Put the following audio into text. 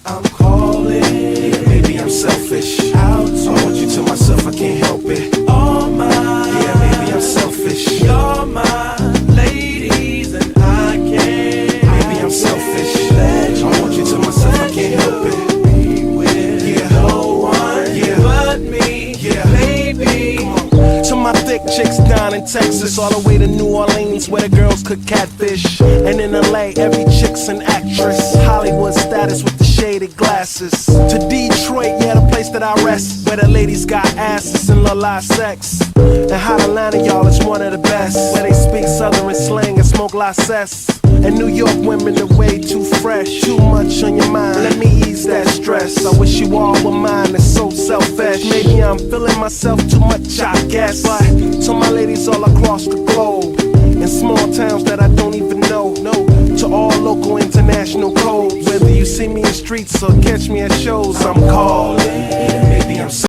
I'm calling. Yeah, maybe I'm selfish. I want you to myself, I can't help it. All mine. Yeah, maybe I'm selfish. You're my ladies and I can't. Maybe I'm selfish. I want you to myself, I can't help it. Yeah, no one. Yeah, but me. Yeah, baby. To my thick chicks down in Texas, all the way to New Orleans where the girls cook catfish. And in LA, every chick's an actress. Hollywood status with the shaded glasses. To Detroit, yeah, the place that I rest, where the ladies got asses and love live sex. And Hot Atlanta, y'all, is one of the best, where they speak southern slang and smoke la cess. And New York women are way too fresh. Too much on your mind, let me ease that stress. I wish you all were mine, it's so selfish. Maybe I'm feeling myself too much, I guess. But to my ladies all across the globe, in small towns that I don't even know, to all local international codes, whether you see me in streets or catch me at shows, I'm calling. Maybe I'm